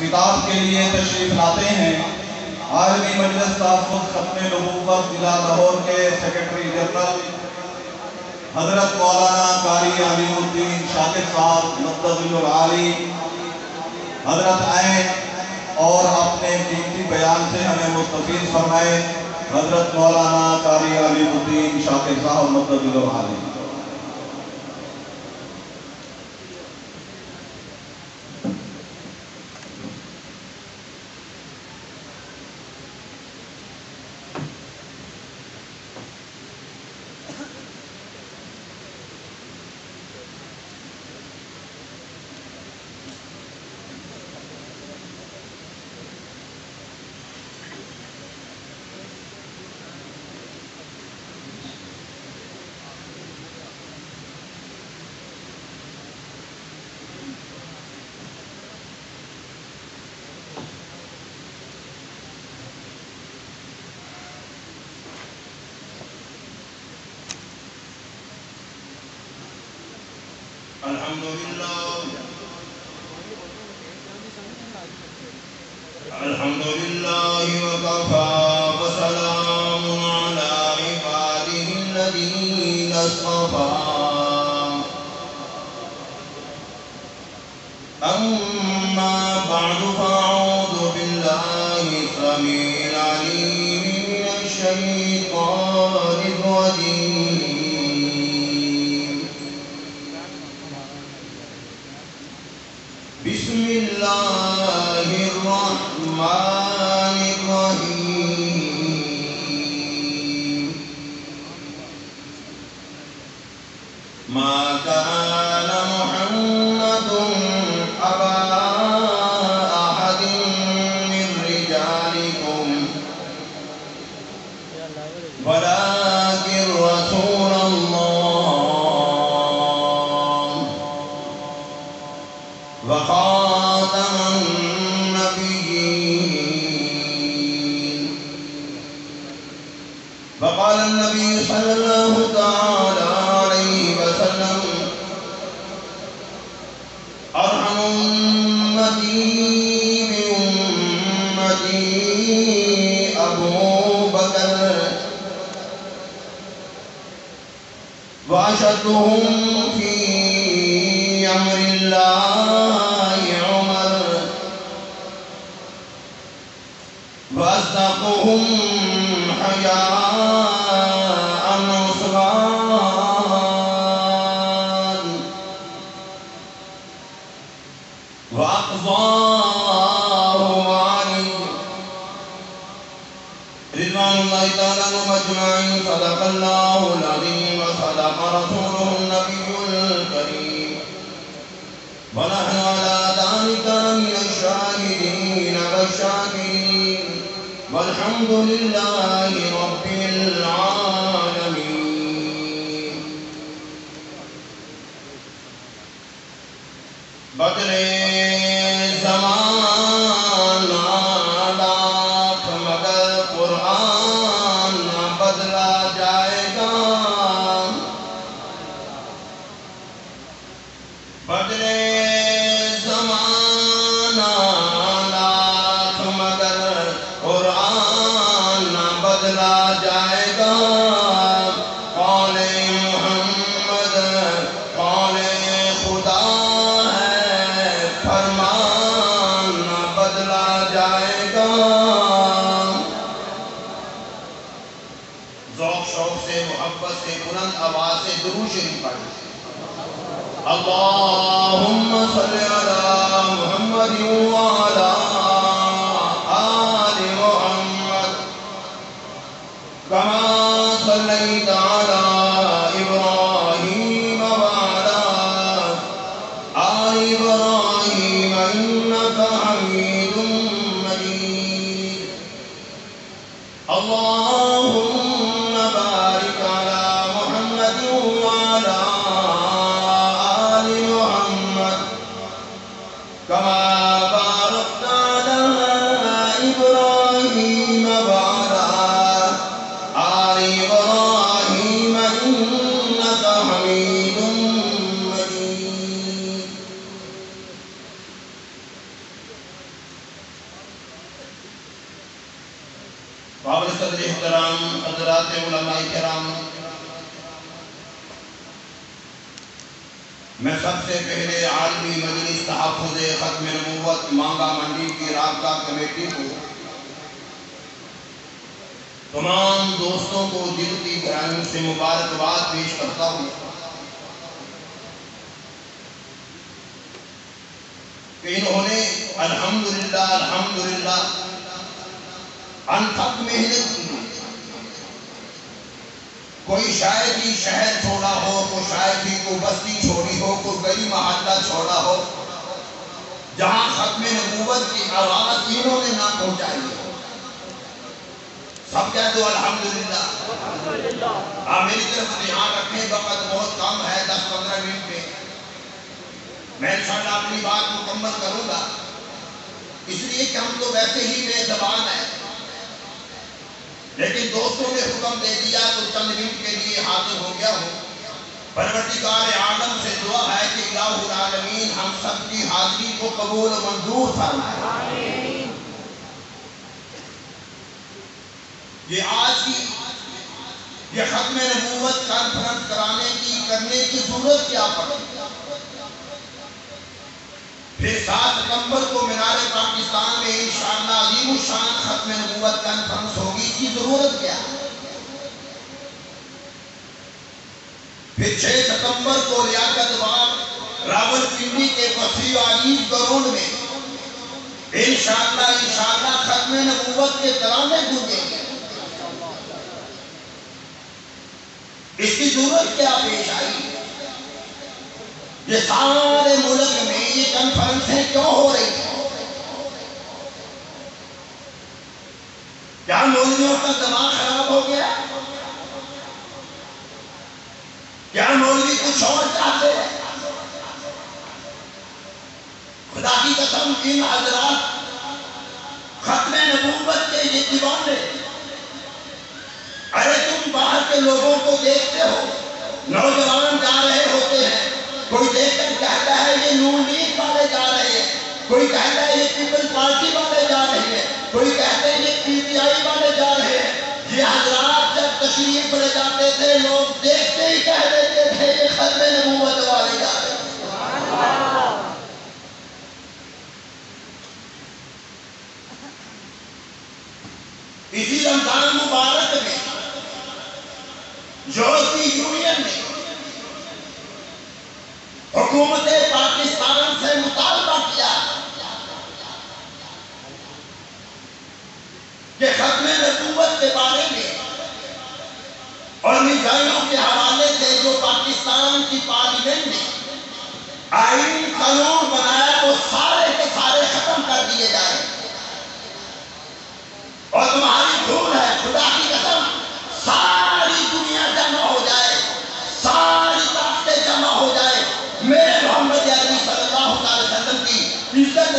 خطاب کے لیے تشریف لاتے ہیں عالمی مجلس تحفظ ختم نبوت ضلع لاہور کے سیکرٹری جنرل حضرت مولانا قاری علیم الدین شاکر صاحب مدظل العالی حضرت آئیں اور اپنے قیمتی بیان سے ہمیں مستفید فرمائے۔ حضرت مولانا قاری علیم الدین شاکر صاحب مدظل العالی۔ الحمدللہ وکفا وسلام علی عباده الذین اصطفا اما بعد فاعوذ باللہ السمیع العلیم من الشیطان الرجیم بسم اللہ الرحمن الرحیم ما كان محمد أبا أحد من رجالكم ولكن رسول الله وخاتم النبيين وقال النبي صلى الله تعالى عليه وسلم أرحم أمتي بأمتي أبو بكر وأشدهم في أمر الله عمر وأصدقهم حياء عثمان وأقضاهم علي رضوان الله تعالى عنهم أجمعين صدق الله العظيم وصدق رسوله النبي الكريم ونحن على ذلك من الشاهدين والشاكرين والحمد لله رب العالمين بدر زمان لاکھ مگر قرآن بدلا جائے گا بدر زمان لاکھ مگر قرآن بدلا جائے گا قول محمد قول خدا ہے فرمان بدلا جائے گا ذوق شوق سے محبت سے بلند آواز سے درود شریف پڑھیں اللہم صلی علی محمد وعلی آل محمد کما صلیت علی ابراہیم وعلی آل ابراہیم انکا حمید مجید اللہم بارک علی محمد وعلی كما باركت على إبراهيم وعلى آل إبراهيم إنك حميد مجيد قابل صدر احترام حضرات علماء کرام، میں سب سے پہلے عالمی مجلس تحفظ ختم نبوت مانگا منڈی کی رابطہ کمیٹی کو، تمام دوستوں کو دل کی گہرائیوں سے مبارکباد پیش کرتا ہوں کہ انہوں نے الحمدللہ انتھک محنت کی۔ کوئی شاید ہی شہر چھوڑا ہو، کوئی شاید ہی کوئی بستی چھوڑی ہو، کوئی گلی محلہ چھوڑا ہو جہاں ختم نبوت کی آواز انہوں نے نہ پہنچائی ہو۔ سب کہہ دو الحمدللہ۔ آپ میری طرف دھیان رکھیں، وقت بہت کم ہے، 10-15 منٹ میں میں انشاءاللہ اپنی بات مکمل کروں گا، اس لیے کہ ہم تو ویسے ہی بے زبان ہیں، لیکن دوستوں نے حکم دے دیا تو چند منٹ کے لیے حاضر ہو گیا ہوں۔ پروردگار عالم سے دعا ہے کہ الہ العالمین ہم سب کی حاضری کو قبول و منظور فرمائے۔ یہ آج کی یہ ختم نبوت کانفرنس کرنے کی ضرورت کیا پڑی؟ پھر 7 ستمبر کو مینار پاکستان میں انشاءاللہ عظیم الشان ختم نبوت کانفرنس ہوگی، اس کی ضرورت کیا؟ پھر 6 ستمبر کو لیاقت باغ راولپنڈی کے وسیع عریض گراؤنڈ میں انشاءاللہ ختم نبوت کے ترانے گونجیں گے۔ اس کی ضرورت کیا پیش آئی؟ یہ سارے ملک میں یہ کنفرنسیں کیوں ہو رہی ہیں؟ کیا مولویوں کا دماغ خراب ہو گیا؟ کیا مولوی کچھ اور چاہتے ہیں؟ خدا کی قسم ان حضرات ختم نبوت کے یہ دیوانے، ارے تم باہر کے لوگوں کو دیکھتے ہو، نوجوان جا رہے ہوتے ہیں، کوئی دیکھ کر کہتا ہے یہ نون لیگ والے جا رہے ہیں، کوئی کہتا ہے یہ پیپل پارٹی والے جا رہے ہیں، کوئی کہتے ہیں یہ پی ٹی آئی والے جا رہے ہیں۔ یہ حضرات جب تشریف لے جاتے تھے لوگ دیکھتے ہی کہہ دیتے تھے یہ ختم نبوت والے جا رہے ہیں۔ اسی رمضان مبارک میں یورپی یونین نے حکومت پاکستان سے مطالبہ کیا کہ ختم نبوت کے بارے میں اور میزائلوں کے حوالے سے جو پاکستان کی پارلیمنٹ نے آئین قانون بنایا وہ سارے کے سارے ختم کر دیے جائیں، اور تمہاری بھول ہے، خدا کی قسم ساری دنیا جمع ہو جائے، ساری طاقتیں جمع ہو جائے، میرے محمد عربی صلی اللہ علیہ وسلم کی عزت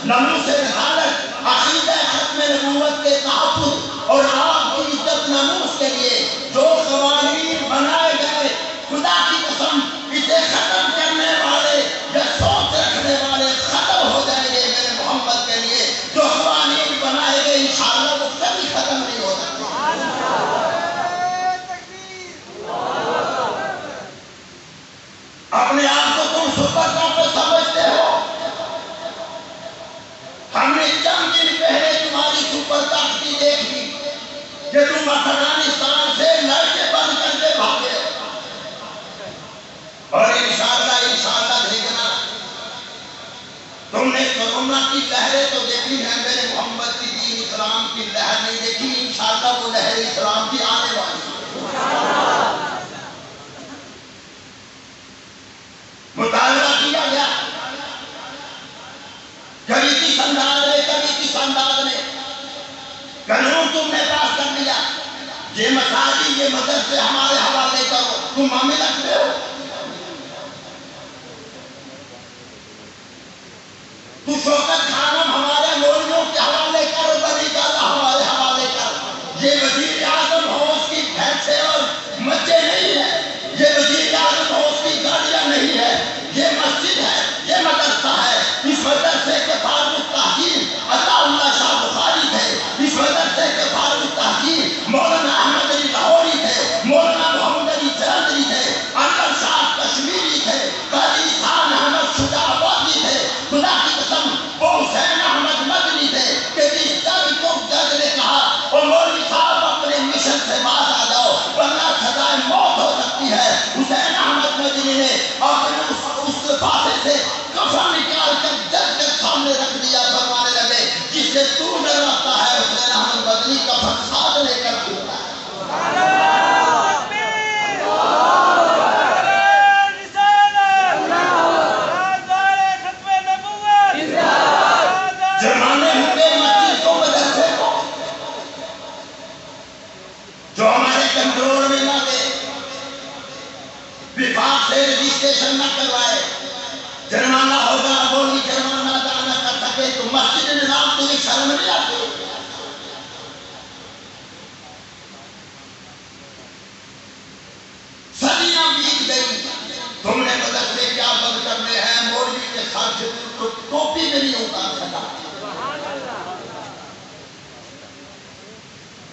ناموس رسالت عقیدہ ختم نبوت کے تحفظ اور آپ کی عزت ناموس کے لیے جو قوانین بنائے گئے، خدا کی قسم اسے ختم کرنے والے یا سوچ رکھنے والے ختم ہو جائیں گے۔ میرے محمد کے لیے جو قوانین بنائے گئے انشاءاللہ وہ کبھی ختم نہیں ہو سکتے۔ اپنے آپ کو تم سپر طاقت سمجھتے ہو، ہم نے چند دن پہلے تمہاری سپر طاقتی دیکھی کہ تم افغانستان سے لڑکے بند کر کے بھاگے، اور انشاءاللہ دیکھنا تم نے کرونا کی لہریں تو دیکھی ہیں، میرے محمد کی دین اسلام کی لہر نہیں دیکھی، انشاءاللہ وہ لہر اسلام کی آنے والی ہے۔ مطالبہ کیا گیا، کبھی کس انداز میں کبھی کس انداز میں قانون تم نے پاس کر دیا، یہ مساجد یہ مدرسے ہمارے حوالے کرو، تم معاملہ رکھتے ہو، تو شوکت خانم ہمارے مولویوں کے حوالے کر، بنی گالا ہمارے حوالے کر، یہ وزیر اعظم ہو اس کی بھینسیں اور مچے نہیں ہے، یہ وزیر اعظم ہو اس کی گاڑیاں نہیں ہے، یہ مسجد ہے، یہ مدرسہ ہے، اس مدرسے کے فارغ التحصیل عطا اللہ شاہ بخاری تھے، اس مدرسے کے فارغ تمہیں شرم نہیں آتی؟ صدیاں بیت گئی، تم نے مدرسے کیا بند کرنے ہیں؟ مولوی کے سر سے تو ٹوپی بھی نہیں اتار سکا،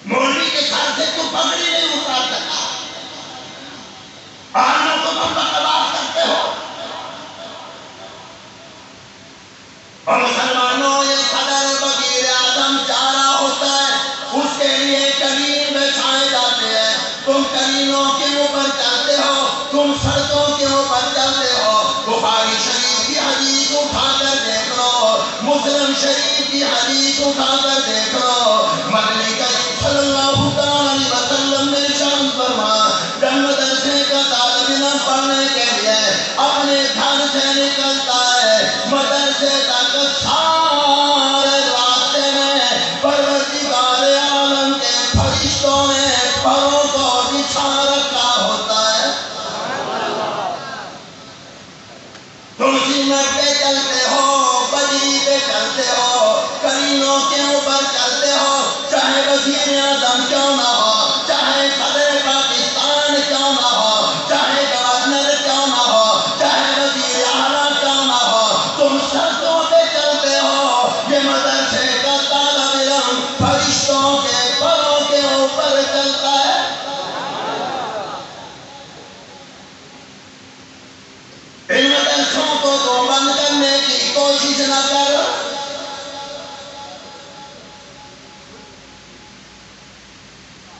مولوی کے سر سے تو پگڑی نہیں اتار سکا، آنوں کو تم بکواس کرتے ہو۔ اور مسلمانوں، یہ صدر وزیر اعظم جا رہا ہوتا ہے، اس کے لیے کریم بچھائے جاتے ہیں، تم کریموں کے اوپر چلتے ہو، تم سڑکوں کے اوپر چلتے ہو۔ بخاری شریف کی حدیث اٹھا کر دیکھ لو، مسلم شریف کی حدیث اٹھا کر دیکھ لو، مدنی کریم صلی اللہ علیہ وسلم نے ارشاد فرمایا، جب مدرسے کا طالب علم پڑھنے کے لیے اپنے گھر سے نکلتا ہے، مدرسے تک سارے راستے میں پروردگار عالم کے فرشتوں نے پروں کو بچھا رکھا ہوتا ہے۔ تم سیمٹ پہ چلتے ہو، بجری پہ چلتے ہو، کریموں کے اوپر چلتے ہو، چاہے وزیر اعظم کیوں نہ ہو، چاہے صدر پاکستان کیوں نہ ہو، چاہے گورنر کیوں نہ ہو، چاہے وزیر اعلیٰ کیوں نہ ہو، تم سڑکوں پہ چلتے ہو، یہ مدرسے کا طالب علم فرشتوں کے پروں کے اوپر چلتا ہے۔ ان مدرسوں کو تو بند کرنے کی کوشش نہ کر۔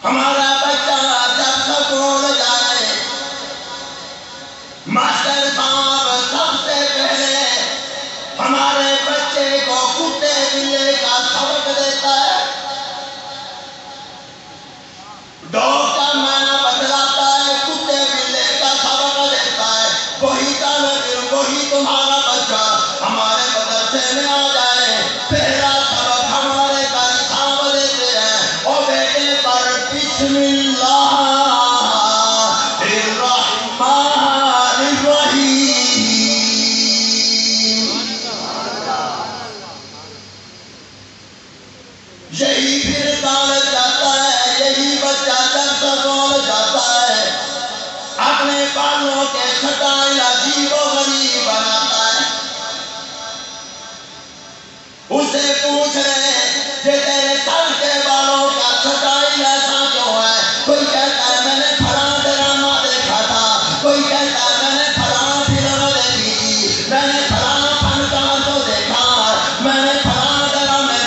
ہمارا بچہ جب سکول جائے، ماسٹر صاحب سب سے پہلے ہمارے بچے کو کتے بلے کا سبق دیتا ہے، ڈاگ کا معنی بتلاتا ہے، کتے بلے کا سبق دیتا ہے۔ وہی طالب علم، وہی تمہارا بچہ ہمارے مدرسے میں آ جائے، پہلا سبق ہمارے قاری صاحب دیتے ہیں، اور بیٹے پر بسم اللہ الرحمن الرحیم، یہی پھر کالج جاتا ہے، یہی بچہ جب سکول جاتا ہے، اپنے بالوں کے سٹائل عجیب و غریب بناتا ہے۔ اسے پوچھ رہے ہیں کہ تیرے سر کے بالوں کا سٹائل ایسا کیوں ہے؟ کوئی کہتا ہے میں نے فلاں ڈرامہ دیکھا تھا، کوئی کہتا ہے میں نے فلاں فلم دیکھی تھی، میں نے فلاں فنکار کو دیکھا، میں نے فلاں ڈرامے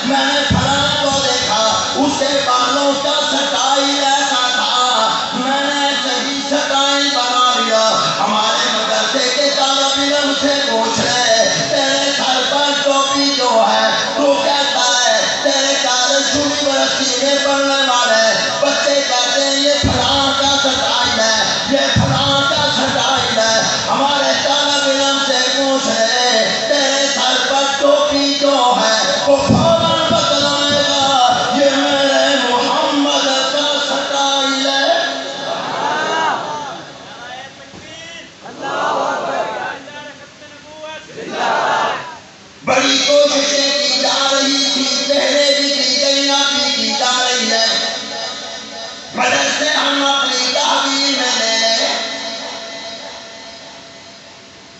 میں نے فلاں کو دیکھا، اس کے بالوں کا سٹائل ایسا تھا، میں نے صحیح سٹائل بنا لیا۔ ہمارے مدرسے کے طالب علم سے پوچھ رہے تیرے سر پر ٹوپی جو ہے، تو کہتا ہے تیرے کالج یونیورسٹی میں پڑھنے والے بچے کہتے ہیں یہ فلاں کا سٹائل ہے، یہ فلاں کا سٹائل ہے۔ ہمارے طالب علم سے پوچھ رہے تیرے سر پر ٹوپی جو ہے، وہ فوراً بتلائے گا یہ میرے محمد کا سٹائل ہے۔ بڑی کوششیں کی جا رہی تھی، پہلے بھی کی گئی، ابھی کی جا رہی ہے، مدرسے ہم اپنی تحویل میں لے لیں۔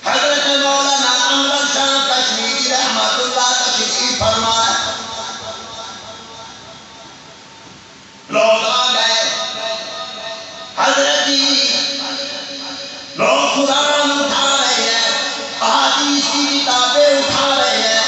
حضرت مولانا انور شاہ کشمیری رحمت اللہ تشریف فرمائے، لوگ آ گئے، حضرت جی لوگ قرآن اٹھا رہے ہیں، احادیث کی کتابیں اٹھا رہے ہیں،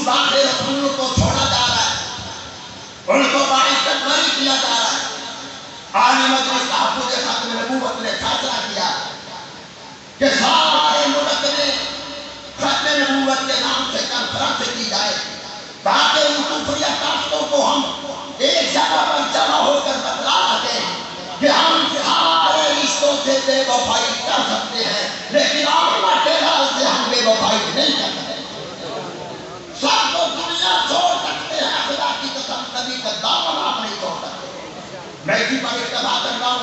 گستاخ رسول کو چھوڑا جا رہا ہے، ان کو باعزت بری کیا جا رہا ہے۔ عالی مجلس تحفظ ختم نبوت نے فیصلہ کیا کہ سارے ملک میں ختم نبوت کے نام سے کانفرنس کی جائے تاکہ ان کفری طاقتوں کو ہم ایک جگہ پر جمع ہو کر بتلا سکیں کہ ہم سارے رشتوں سے بے وفائی کر سکتے ہیں لیکن آمنہ کے لال سے ہم بے وفائی نہیں کر سکتے۔ سب کو دنیا چھوڑ سکتے ہیں، خدا کی قسم نبی کا دامن آپ نہیں چھوڑ سکتے۔ میں اسی پر اتفاق کر رہا ہوں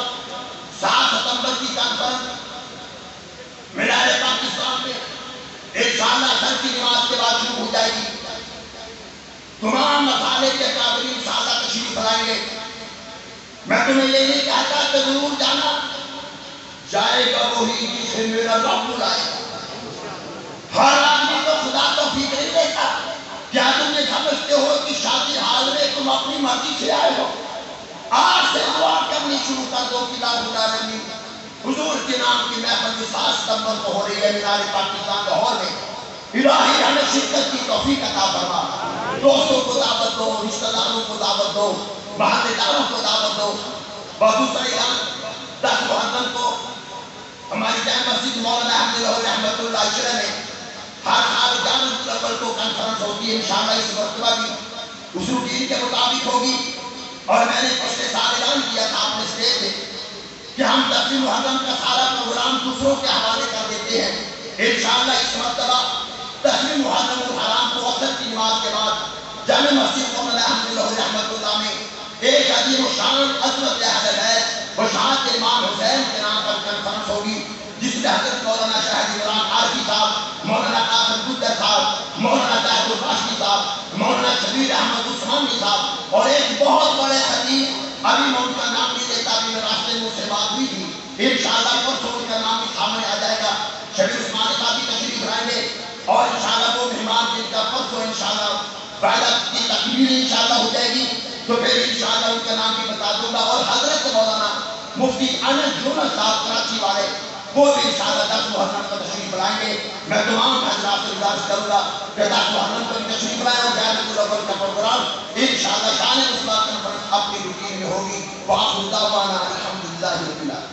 7 ستمبر کی کانفرنس مینار پاکستان میں انشاءاللہ اثر کی نماز کے بعد شروع ہو جائے گی۔ تمام مسالے کے قابلین انشاءاللہ تشریف لائیں گے۔ میں تمہیں یہ نہیں کہتا کہ ضرور جانا، جائے گا وہی جسے میرا رب بلائے گا۔ ہر آدمی کو خدا توفیق نہیں دیتا۔ کیا تم یہ سمجھتے ہو کہ شادی حال میں تم اپنی مرضی سے آئے ہو؟ آج سے دعا کرنی شروع کر دو کہ لا العالمین حضور کے نام کی محفل 7 ستمبر کو ہو رہی ہے مینار پاکستان لاہور میں۔ الہی ہمیں شرکت کی توفیق عطا فرما۔ دوستوں کو دعوت دو، رشتہ داروں کو دعوت دو، محلے داروں کو دعوت دو۔ دوسرے 10 محرم کو ہماری جامع مسجد مولانا احمد لاہور رحمۃ اللہ علیہ میں ہر سال 11 الاول کو کانفرنس ہوتی ہے۔ انشاءاللہ اس مرتبہ بھی اس روٹین کے مطابق ہوگی، اور میں نے پچھلے سال اعلان کیا تھا اپنے اسٹیج پہ کہ ہم 10 محرم کا سارا پروگرام دوسروں کے حوالے کر دیتے ہیں۔ انشاءاللہ اس مرتبہ 10 محرم الحرام کو عصر کی نماز کے بعد جامع مسجد مولانا احمد لاہور رحمۃ اللہ میں ایک عظیم الشان عظمت اہل بیت وشاعت امام حسین کے نام پر کانفرنس ہوگی، جس میں حضرت مولانا شاہد عمران عارفی صاحب، مولانا قاسم گجر صاحب، مولانا طاہر القاشمی صاحب، مولانا شبیر احمد عثمانی صاحب اور ایک بہت بڑے خطیب، ابھی میں ان کا نام نہیں لیتا، ابھی میں راستے میں سے بات ہوئی تھی، انشاءاللہ پرسوں ان کا نام بھی سامنے آ جائے گا۔ شبیر عثمانی صاحب بھی تشریف لائیں گے، اور انشاءاللہ وہ مہمان جن کا پرسوں انشاءاللہ وعدت کی تکمیل انشاءاللہ ہو جائے گی تو پھر انشاءاللہ ان کا نام بھی بتا دوں گا۔ اور حضرت مولانا مفتی انس یونس صاحب کراچی والے وہ بھی انشاءاللہ 10 محرم کو تشریف لائیں گے۔ میں تمام حضرات سے گزارش کروں گا کہ 10 محرم کو بھی تشریف لائیں اور 11 الاول کا پروگرام انشاءاللہ شان مصباح کانفرنس اپنی روٹین میں ہوگی۔ وآخر دعوانا الحمدللہ رب العالمین۔